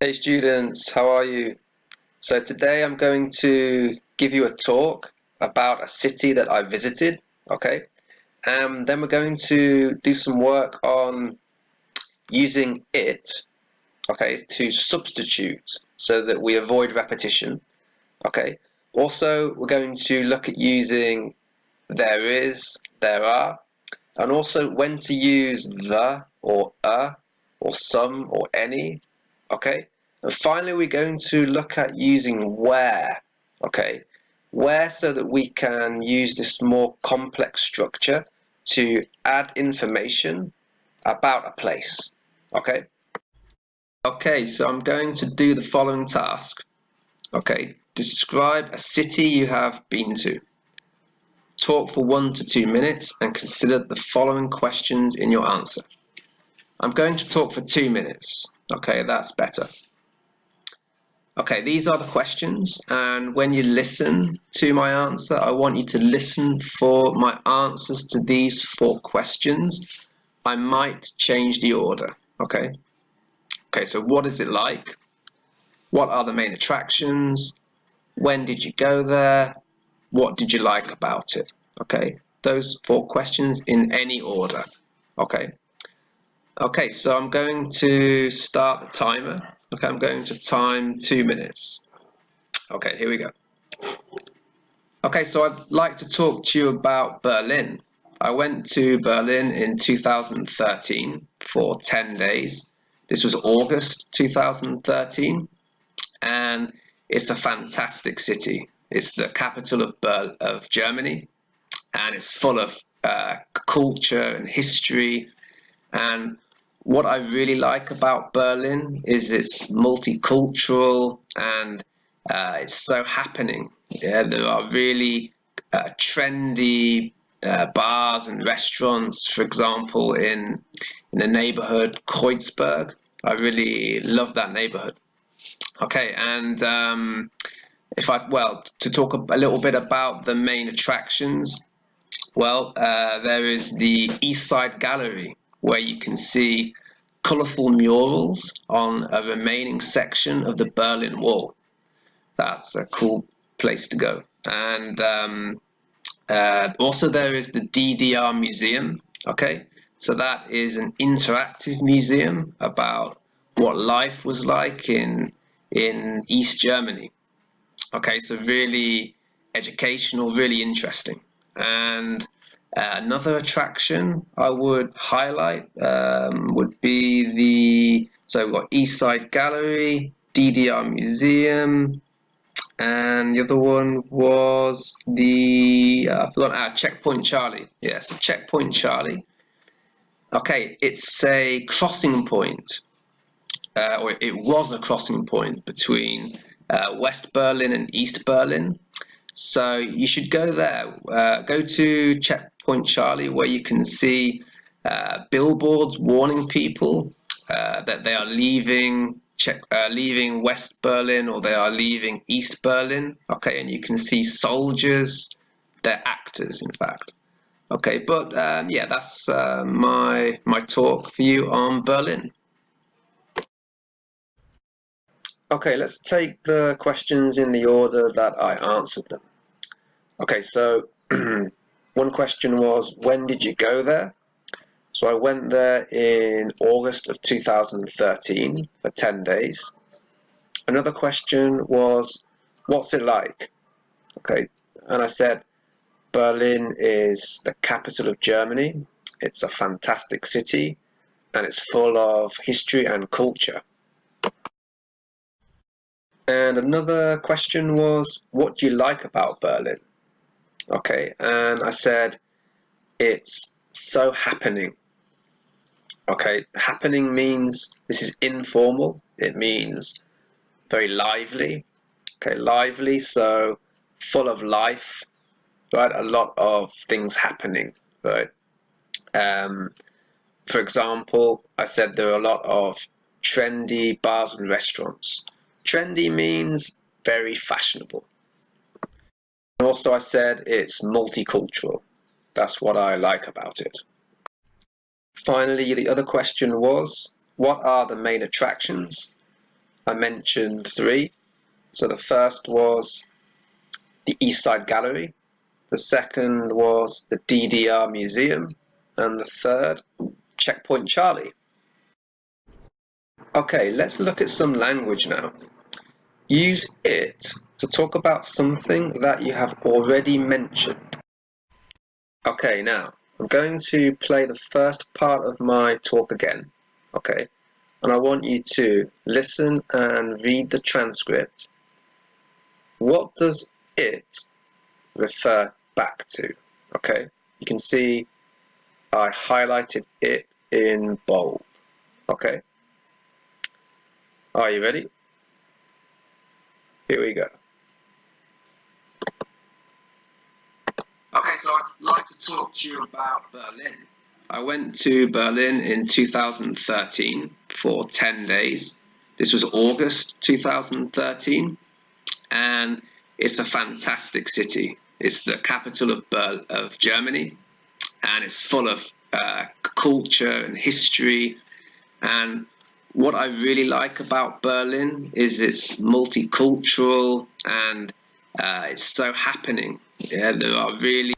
Hey students, how are you? So today I'm going to give you a talk about a city that I visited, okay? And then we're going to do some work on using it, okay, to substitute so that we avoid repetition, okay? Also, we're going to look at using there is, there are, and also when to use the or a or some or any, okay? And finally, we're going to look at using where, okay? Where so that we can use this more complex structure to add information about a place, okay? Okay, so I'm going to do the following task, okay? Describe a city you have been to. Talk for 1 to 2 minutes and consider the following questions in your answer. I'm going to talk for 2 minutes. Okay, that's better. Okay, these are the questions, and when you listen to my answer, I want you to listen for my answers to these 4 questions. I might change the order, okay? Okay, so what is it like? What are the main attractions? When did you go there? What did you like about it? Okay, those 4 questions in any order, okay? Okay, so I'm going to start the timer. Okay, I'm going to time 2 minutes. Okay, here we go. Okay, so I'd like to talk to you about Berlin. I went to Berlin in 2013 for 10 days. This was August 2013, and it's a fantastic city. It's the capital of Germany, and it's full of culture and history. And what I really like about Berlin is it's multicultural and it's so happening. Yeah, there are really trendy bars and restaurants, for example, in the neighborhood Kreuzberg. I really love that neighborhood. Okay, and if I well to talk a little bit about the main attractions. Well, there is the East Side Gallery, where you can see colourful murals on a remaining section of the Berlin Wall. That's a cool place to go. And also there is the DDR Museum. Okay, so that is an interactive museum about what life was like in East Germany. Okay, so really educational, really interesting. And another attraction I would highlight would be so we've got East Side Gallery, DDR Museum, and the other one was I forgot, Checkpoint Charlie. Yes, Checkpoint Charlie. Okay, it's a crossing point, or it was a crossing point between West Berlin and East Berlin. So you should go there. Go to Checkpoint Charlie, where you can see billboards warning people that they are leaving West Berlin or they are leaving East Berlin. Okay, and you can see soldiers. They're actors, in fact. Okay, but yeah, that's my talk for you on Berlin. Okay, let's take the questions in the order that I answered them. Okay, so one question was, when did you go there? So I went there in August of 2013 for 10 days. Another question was, what's it like? Okay, and I said, Berlin is the capital of Germany. It's a fantastic city and it's full of history and culture. And another question was, what do you like about Berlin? Okay, and I said, it's so happening. Okay, happening means this is informal. It means very lively. Okay, lively, so full of life, right? A lot of things happening, right? Um, for example, I said there are a lot of trendy bars and restaurants. Trendy means very fashionable. And also, I said it's multicultural. That's what I like about it. Finally, the other question was, what are the main attractions? I mentioned three. So the first was the East Side Gallery, the second was the DDR Museum, and the third, Checkpoint Charlie. Okay, let's look at some language now. Use it to talk about something that you have already mentioned. Okay, now I'm going to play the first part of my talk again, okay? And I want you to listen and read the transcript. What does it refer back to? Okay, you can see I highlighted it in bold. Okay, are you ready? Here we go. Okay, so I'd like to talk to you about Berlin. I went to Berlin in 2013 for 10 days. This was August 2013, and it's a fantastic city. It's the capital of Germany, and it's full of culture and history. And what I really like about Berlin is it's multicultural and it's so happening. Yeah, there are really.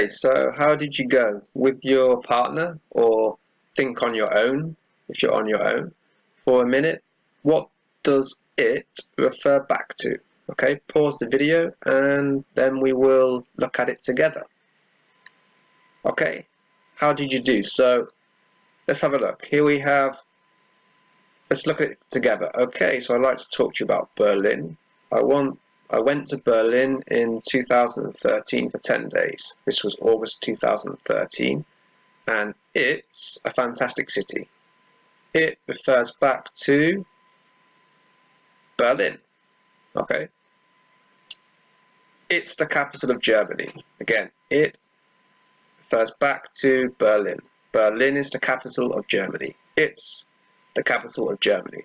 So, how did you go? With your partner or think on your own, if you're on your own, for a minute? What does it refer back to? Okay, pause the video and then we will look at it together. Okay, how did you do? So, let's have a look. Here we have, let's look at it together. Okay, so I'd like to talk to you about Berlin. I went to Berlin in 2013 for 10 days. This was August 2013, and it's a fantastic city. It refers back to Berlin. Okay, it's the capital of Germany. Again, it refers back to Berlin. Berlin is the capital of Germany. It's the capital of Germany.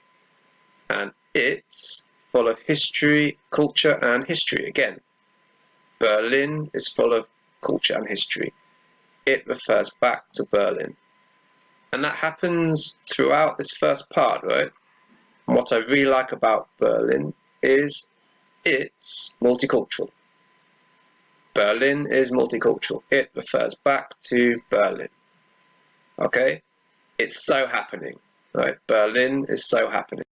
And it's full of history, culture, and history. Again, Berlin is full of culture and history. It refers back to Berlin. And that happens throughout this first part, right? And what I really like about Berlin is it's multicultural. Berlin is multicultural. It refers back to Berlin. Okay? It's so happening, right? Berlin is so happening.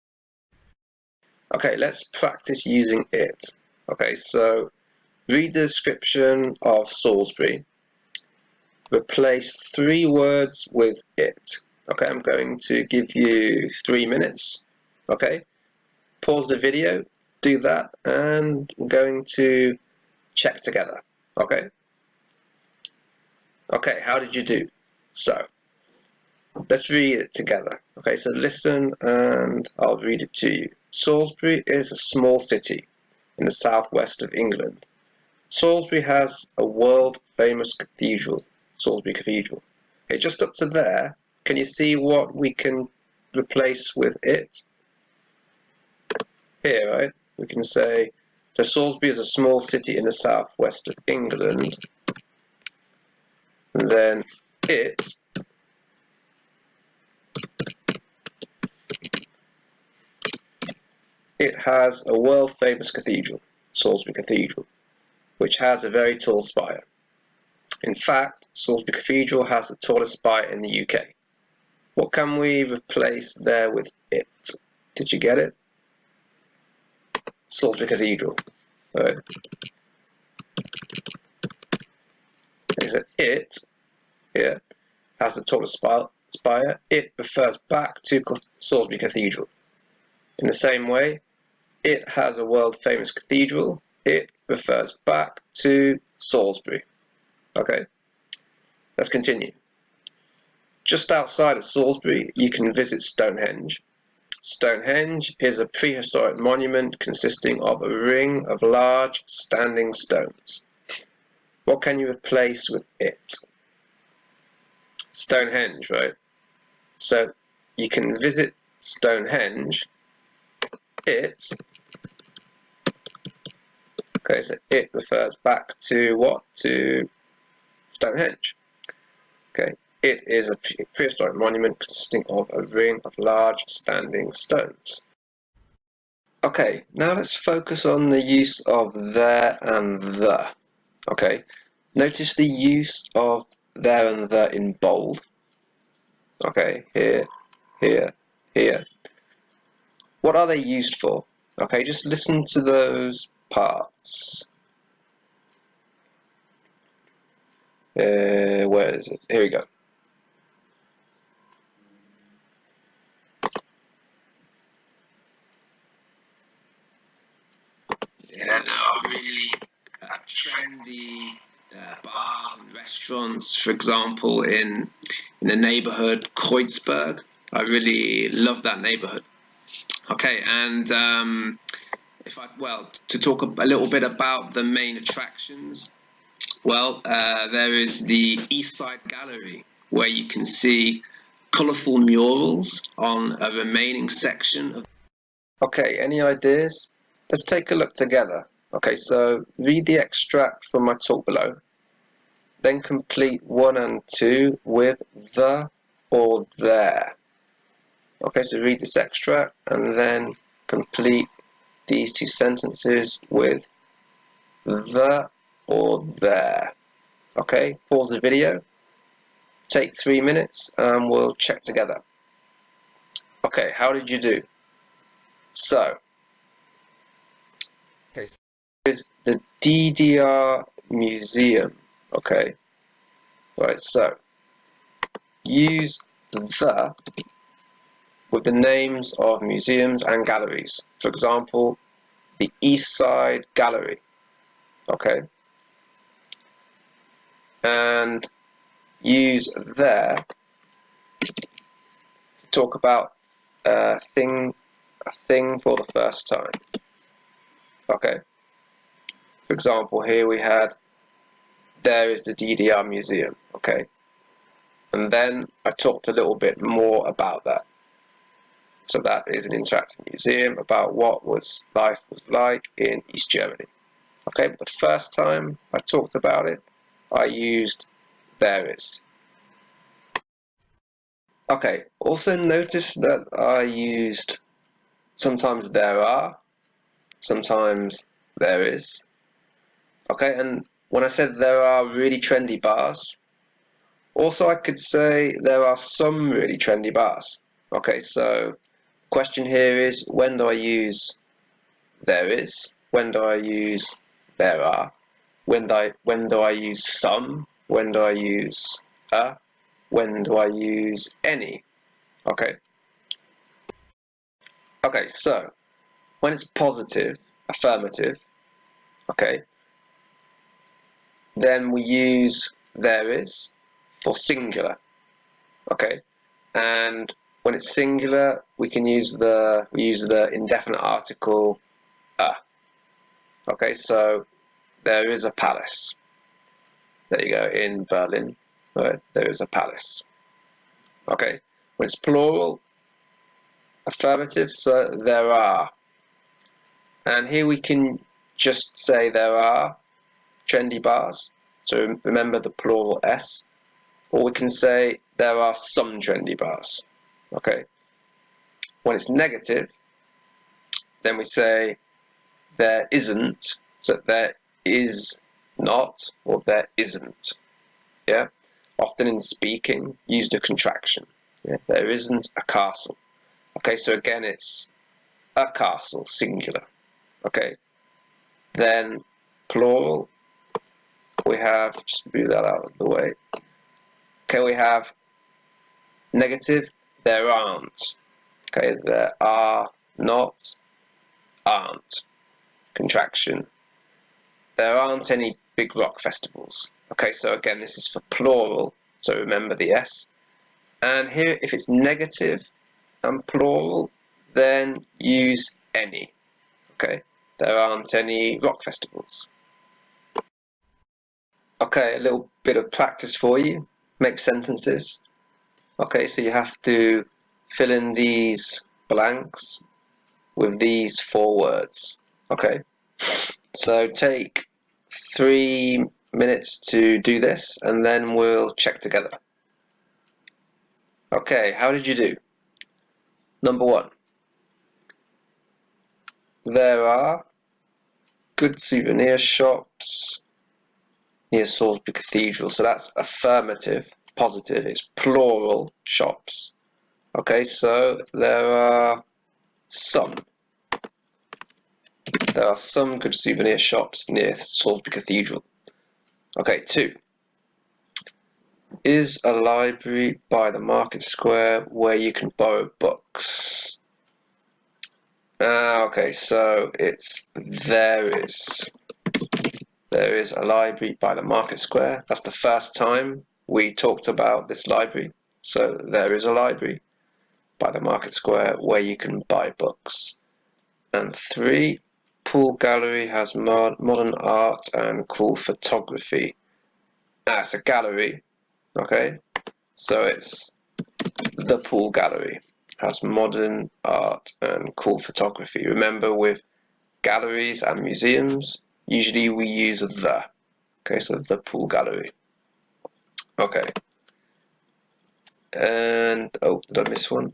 Okay, let's practice using it. Okay, so read the description of Salisbury. Replace three words with it. Okay, I'm going to give you 3 minutes. Okay, pause the video, do that, and we're going to check together. Okay. Okay, how did you do? So, let's read it together. Okay, so listen and I'll read it to you. Salisbury is a small city in the southwest of England. Salisbury has a world-famous cathedral, Salisbury Cathedral. Okay, just up to there, can you see what we can replace with it? Here, right? We can say, so Salisbury is a small city in the southwest of England. And then it has a world-famous cathedral, Salisbury Cathedral, which has a very tall spire. In fact, Salisbury Cathedral has the tallest spire in the UK. What can we replace there with it? Did you get it? Salisbury Cathedral. Right. So it here has the tallest spire. It refers back to Salisbury Cathedral. In the same way, it has a world-famous cathedral. It refers back to Salisbury. Okay, let's continue. Just outside of Salisbury, you can visit Stonehenge. Stonehenge is a prehistoric monument consisting of a ring of large standing stones. What can you replace with it? Stonehenge, right? So you can visit Stonehenge. It, okay, so it refers back to what? To Stonehenge. Okay, it is a prehistoric monument consisting of a ring of large standing stones. Okay, now let's focus on the use of there and the. Okay, notice the use of there and the in bold. Okay, here, here, here. What are they used for? Okay, just listen to those parts. Where is it? Here we go. Yeah, there are really trendy bars and restaurants, for example, in the neighborhood Kreuzberg. I really love that neighborhood. Okay, and to talk a little bit about the main attractions, there is the East Side Gallery, where you can see colourful murals on a remaining section of. Okay, any ideas? Let's take a look together. Okay, so read the extract from my talk below, then complete 1 and 2 with the or there. Okay, so read this extract and then complete these 2 sentences with the or there. Okay, pause the video, take 3 minutes, and we'll check together. Okay, how did you do? So, okay, so here's the DDR Museum. Okay, right, so use the with the names of museums and galleries. For example, the East Side Gallery. Okay, and use there to talk about a thing for the first time. Okay, for example, here we had there is the DDR Museum. Okay, and then I talked a little bit more about that. So that is an interactive museum about what life was like in East Germany. Okay, but the first time I talked about it, I used there is. Okay, also notice that I used sometimes there are, sometimes there is. Okay, and when I said there are really trendy bars, also I could say there are some really trendy bars. Okay, so question here is, when do I use there is? When do I use there are? When do I use some? When do I use a? When do I use any? Okay. Okay, so when it's positive, affirmative, okay, then we use there is for singular. Okay. And when it's singular, we use the indefinite article a. Okay, so there is a palace. There you go, in Berlin, right, there is a palace. Okay, when it's plural, affirmative, so there are. And here we can just say there are trendy bars, so remember the plural s, or we can say there are some trendy bars. Okay, when it's negative, then we say there isn't, so there is not, or there isn't. Yeah, often in speaking, used a contraction. Yeah? There isn't a castle. Okay, so again, it's a castle, singular. Okay, then plural, we have, just move that out of the way. Okay, we have negative, there aren't. Okay, there are not, aren't. Contraction, there aren't any big rock festivals. Okay, so again, this is for plural, so remember the S. And here, if it's negative and plural, then use any. Okay, there aren't any rock festivals. Okay, a little bit of practice for you. Make sentences. Okay, so you have to fill in these blanks with these 4 words. Okay, so take 3 minutes to do this and then we'll check together. Okay, how did you do? Number 1. there are good souvenir shops near Salisbury Cathedral. So that's affirmative, positive. It's plural shops. Okay, so there are some. There are some good souvenir shops near Salisbury Cathedral. Okay, 2. Is a library by the market square where you can borrow books? Okay, so it's there is a library by the market square. That's the first time we talked about this library. So there is a library by the market square where you can buy books. And 3, Pool Gallery has modern art and cool photography. It's a gallery, okay? So it's the Pool Gallery has modern art and cool photography. Remember, with galleries and museums, usually we use the. Okay, so the Pool Gallery. Okay. And, did I miss one?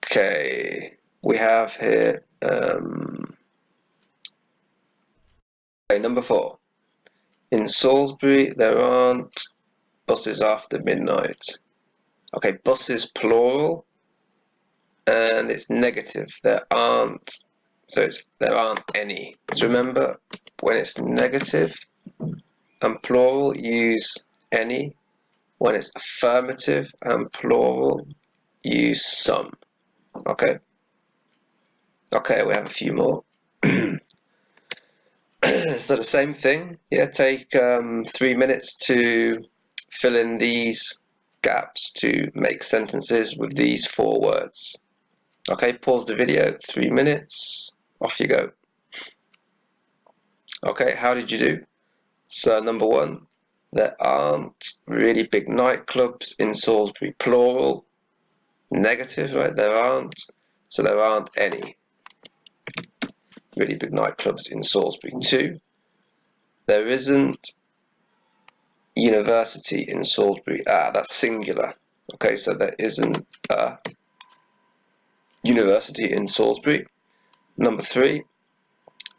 Okay, we have here, okay, number 4. In Salisbury, there aren't buses after midnight. Okay, buses plural, and it's negative. There aren't, so there aren't any. So remember, when it's negative and plural, use any. When it's affirmative and plural, use some. Okay. Okay, we have a few more. So the same thing, yeah, take 3 minutes to fill in these gaps to make sentences with these 4 words. Okay, pause the video, 3 minutes, off you go. Okay, how did you do? So number 1, there aren't really big nightclubs in Salisbury, plural, negative, right? There aren't, so there aren't any really big nightclubs in Salisbury. 2, there isn't university in Salisbury. That's singular. Okay, so there isn't a university in Salisbury. Number 3,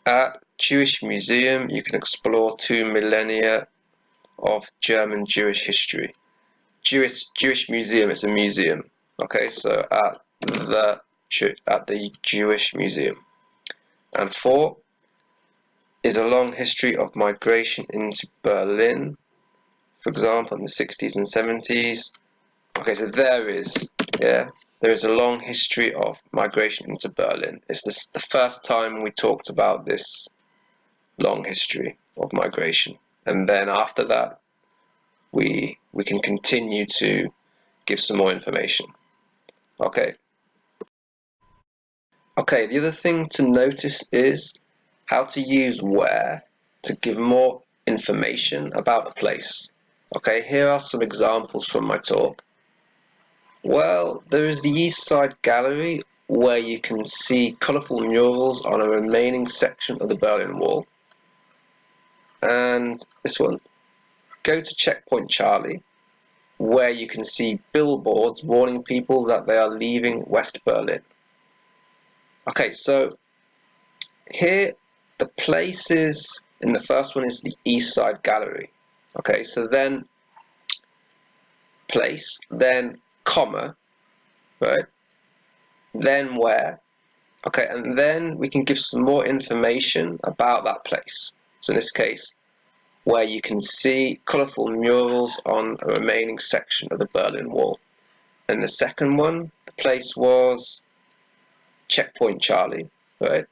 at Jewish Museum you can explore 2 millennia of German Jewish history. Jewish Museum is a museum. Okay, so at the Jewish Museum. And 4 is a long history of migration into Berlin, for example, in the 60s and 70s. Okay, so there is a long history of migration into Berlin. It's the first time we talked about this long history of migration. And then after that, we can continue to give some more information. Okay. Okay, the other thing to notice is how to use where to give more information about a place. Okay, here are some examples from my talk. Well, there is the East Side Gallery where you can see colourful murals on a remaining section of the Berlin Wall. And this one, go to Checkpoint Charlie where you can see billboards warning people that they are leaving West Berlin. Okay, so here the places in the first one is the East Side Gallery. Okay, so then place, then comma, right? Then where. Okay, and then we can give some more information about that place. So in this case, where you can see colourful murals on a remaining section of the Berlin Wall. And the second one, the place was Checkpoint Charlie, right?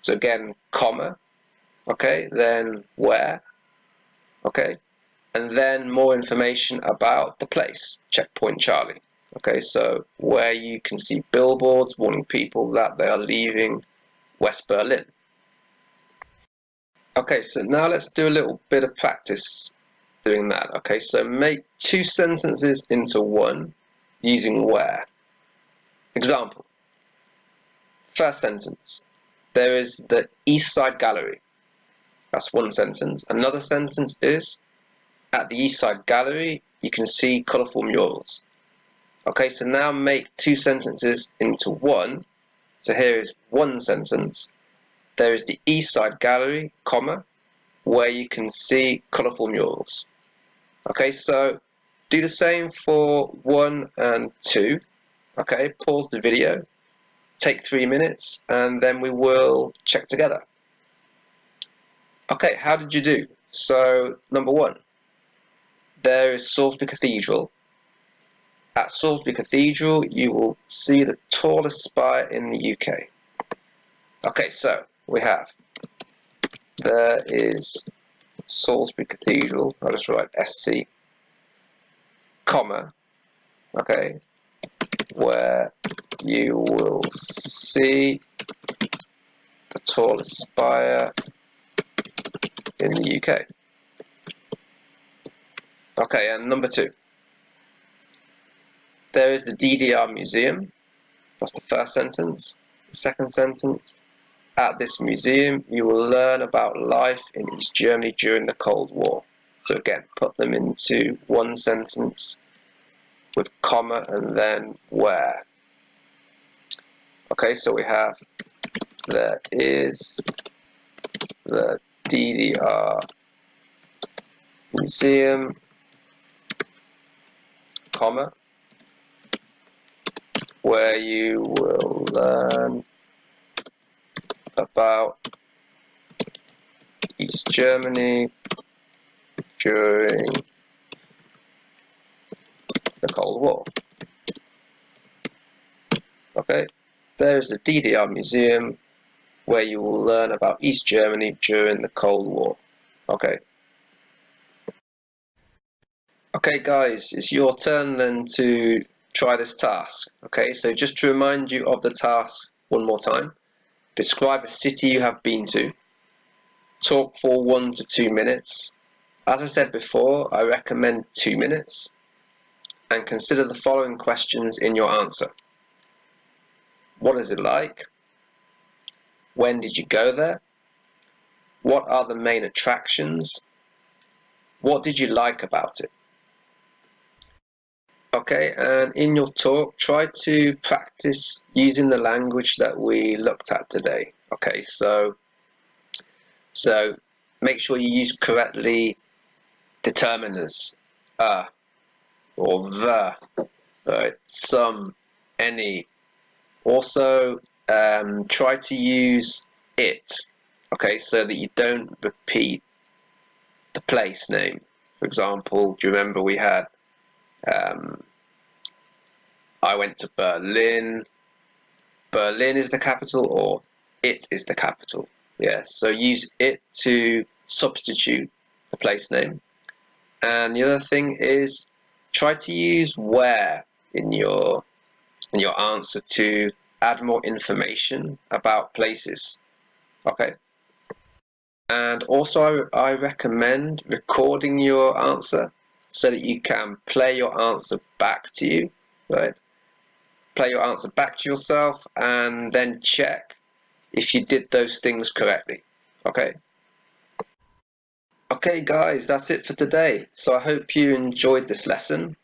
So again, comma, okay, then where, okay, and then more information about the place, Checkpoint Charlie. Okay, so where you can see billboards warning people that they are leaving West Berlin. Okay, so now let's do a little bit of practice doing that. Okay, so make 2 sentences into one using where. Example. First sentence. There is the East Side Gallery. That's one sentence. Another sentence is, at the East Side Gallery, you can see colourful murals. Okay, so now make 2 sentences into one So here is one sentence. There is the East Side Gallery, comma, where you can see colourful murals. Okay, so do the same for 1 and 2. Okay, pause the video, take 3 minutes, and then we will check together. Okay, how did you do? So, number 1, there is Salisbury Cathedral. At Salisbury Cathedral, you will see the tallest spire in the UK. Okay, so we have, there is Salisbury Cathedral, I'll just write SC, comma, okay, where you will see the tallest spire in the UK. Okay, and number 2, there is the DDR Museum. That's the first sentence. The second sentence, at this museum you will learn about life in East Germany during the Cold War. So again, put them into one sentence with comma and then where. Okay, so we have, there is the DDR Museum, comma, where you will learn about East Germany during the Cold War. Okay, there's the DDR Museum where you will learn about East Germany during the Cold War. Okay. Okay guys, it's your turn then to try this task. Okay, so just to remind you of the task one more time. Describe a city you have been to. Talk for 1 to 2 minutes. As I said before, I recommend 2 minutes. And consider the following questions in your answer. What is it like? When did you go there? What are the main attractions? What did you like about it? Okay, and in your talk, try to practice using the language that we looked at today. Okay, so make sure you use correctly determiners, or the, right, some, any. Also, try to use it, okay, so that you don't repeat the place name. For example, do you remember we had I went to Berlin. Berlin is the capital, or it is the capital. Yeah, so use it to substitute the place name. And the other thing is try to use where in your answer to add more information about places. Okay. And also I recommend recording your answer so that you can play your answer back to you, right? Play your answer back to yourself and then check if you did those things correctly. Okay. Okay guys, that's it for today. So I hope you enjoyed this lesson.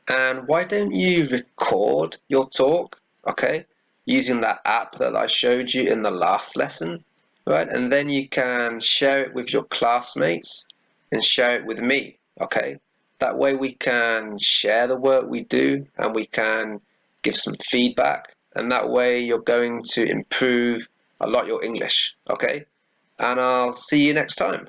And why don't you record your talk, okay, using that app that I showed you in the last lesson, right? And then you can share it with your classmates and share it with me, okay? That way we can share the work we do and we can give some feedback, and that way you're going to improve a lot your English, okay? And I'll see you next time.